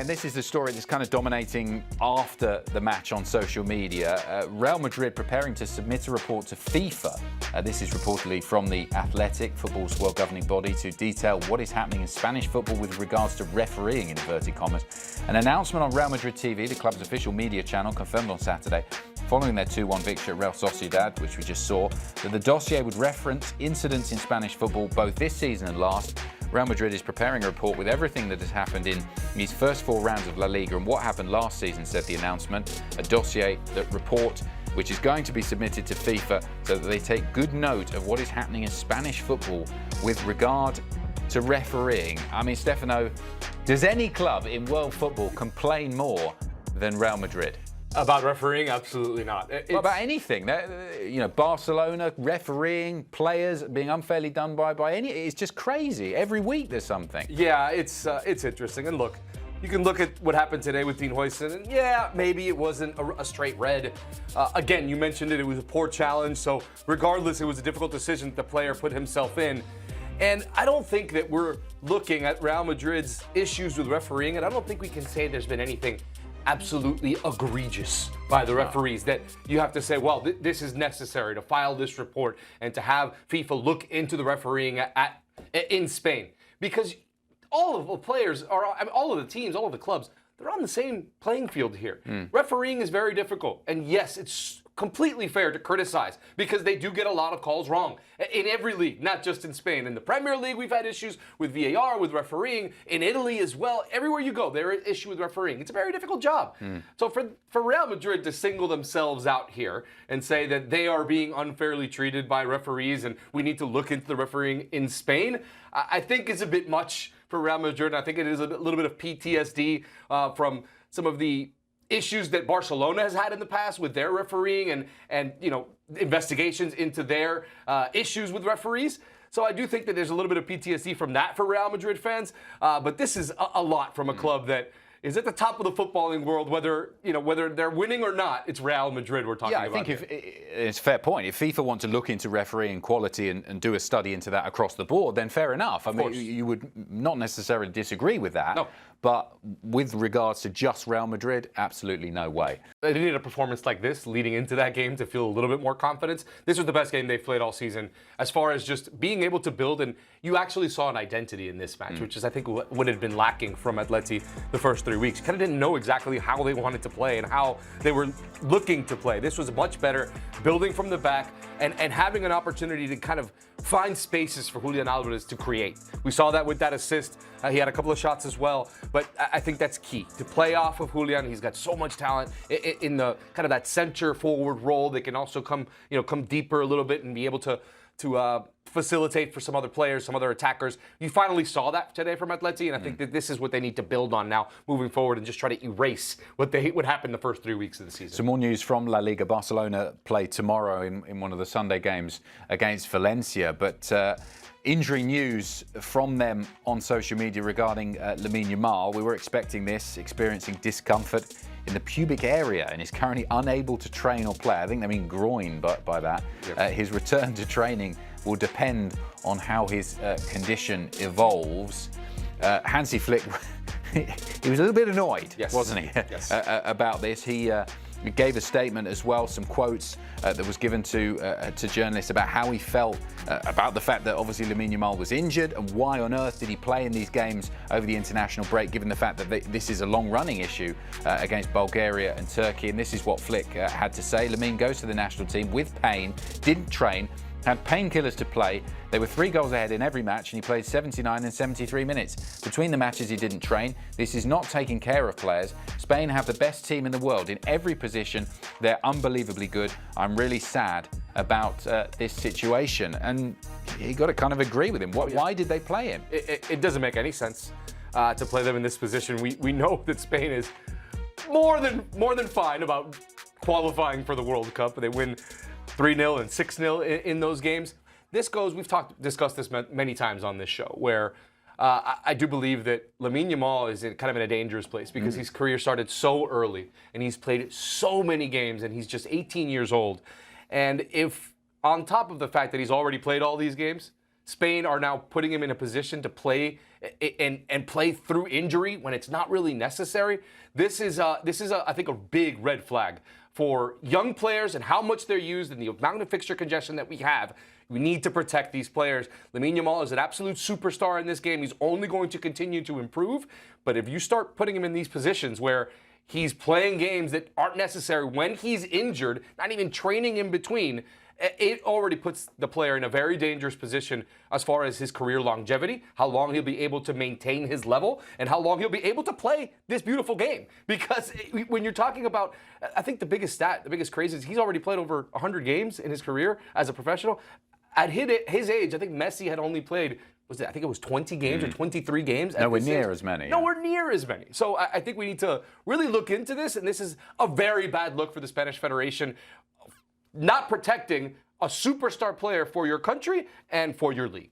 and this is the story that's kind of dominating after the match on social media. Real Madrid preparing to submit a report to FIFA. This is reportedly from the Athletic, football's world governing body, to detail what is happening in Spanish football with regards to refereeing, in inverted commas. An announcement on Real Madrid TV, the club's official media channel, confirmed on Saturday, following their 2-1 victory at Real Sociedad, which we just saw, that the dossier would reference incidents in Spanish football both this season and last. Real Madrid is preparing a report with everything that has happened in these first 4 rounds of La Liga and what happened last season, said the announcement. A dossier, that report, which is going to be submitted to FIFA so that they take good note of what is happening in Spanish football with regard to refereeing. I mean, Stefano, does any club in world football complain more than Real Madrid? About refereeing? Absolutely not. What about anything? You know, Barcelona, refereeing, players being unfairly done by any. It's just crazy. Every week there's something. Yeah, it's interesting. And look, you can look at what happened today with Dean Huisjen, and yeah, maybe it wasn't a straight red. Again, you mentioned it was a poor challenge, so regardless, it was a difficult decision that the player put himself in. And I don't think that we're looking at Real Madrid's issues with refereeing, and I don't think we can say there's been anything absolutely egregious by the referees that you have to say, well, this is necessary to file this report and to have FIFA look into the refereeing in Spain. Because all of the players, all of the teams, all of the clubs, they're on the same playing field here. Refereeing is very difficult. And yes, it's completely fair to criticize because they do get a lot of calls wrong in every league, not just in Spain. In the Premier League, we've had issues with VAR, with refereeing. In Italy as well, everywhere you go, there is issue with refereeing. It's a very difficult job. So for Real Madrid to single themselves out here and say that they are being unfairly treated by referees and we need to look into the refereeing in Spain, I think is a bit much for Real Madrid. And I think it is a little bit of PTSD from some of the issues that Barcelona has had in the past with their refereeing and you know, investigations into their issues with referees. So I do think that there's a little bit of PTSD from that for Real Madrid fans. But this is a lot from a club that is at the top of the footballing world, whether they're winning or not. It's Real Madrid we're talking about. Yeah, I think it's a fair point. If FIFA want to look into refereeing quality and do a study into that across the board, then fair enough. I mean, you would not necessarily disagree with that. No. But with regards to just Real Madrid, absolutely no way. They needed a performance like this leading into that game to feel a little bit more confidence. This was the best game they've played all season as far as just being able to build, and you actually saw an identity in this match, which is I think what had been lacking from Atleti the first 3 weeks. Kind of didn't know exactly how they wanted to play and how they were looking to play. This was much better, building from the back and having an opportunity to kind of find spaces for Julian Alvarez to create. We saw that with that assist. He had a couple of shots as well, but I think that's key to play off of Julian. He's got so much talent in the kind of that center forward role. They can also come deeper a little bit and be able to facilitate for some other players, some other attackers. You finally saw that today from Atleti, and I think that this is what they need to build on now moving forward and just try to erase what happened the first 3 weeks of the season. Some more news from La Liga. Barcelona play tomorrow in one of the Sunday games against Valencia, but injury news from them on social media regarding Lamine Yamal. We were expecting this, experiencing discomfort in the pubic area and is currently unable to train or play. I think they mean groin by that. Yep. His return to training will depend on how his condition evolves. Hansi Flick, he was a little bit annoyed, wasn't he, about this. He gave a statement as well, some quotes that was given to journalists about how he felt about the fact that obviously Lamine Yamal was injured and why on earth did he play in these games over the international break, given the fact that this is a long-running issue against Bulgaria and Turkey. And this is what Flick had to say. Lamine goes to the national team with pain, didn't train, had painkillers to play. They were 3 goals ahead in every match and he played 79 and 73 minutes. Between the matches he didn't train. This is not taking care of players. Spain have the best team in the world in every position. They're unbelievably good. I'm really sad about this situation. And you got to kind of agree with him. Why did they play him? It doesn't make any sense to play them in this position. We know that Spain is more than fine about qualifying for the World Cup. They win 3-0 and 6-0 in those games. We've discussed this many times on this show, where I do believe that Lamine Yamal is kind of in a dangerous place because his career started so early and he's played so many games and he's just 18 years old. And if on top of the fact that he's already played all these games, Spain are now putting him in a position to play and play through injury when it's not really necessary. This is I think a big red flag for young players and how much they're used and the amount of fixture congestion that we have. We need to protect these players. Lamine Yamal is an absolute superstar in this game. He's only going to continue to improve. But if you start putting him in these positions where he's playing games that aren't necessary when he's injured, not even training in between, it already puts the player in a very dangerous position as far as his career longevity, how long he'll be able to maintain his level, and how long he'll be able to play this beautiful game. Because when you're talking about, I think the biggest stat, the biggest craze is he's already played over 100 games in his career as a professional. At his age, I think Messi had only played, I think it was 20 games or 23 games. Nowhere near as many. Nowhere near as many. So I think we need to really look into this, and this is a very bad look for the Spanish Federation, not protecting a superstar player for your country and for your league.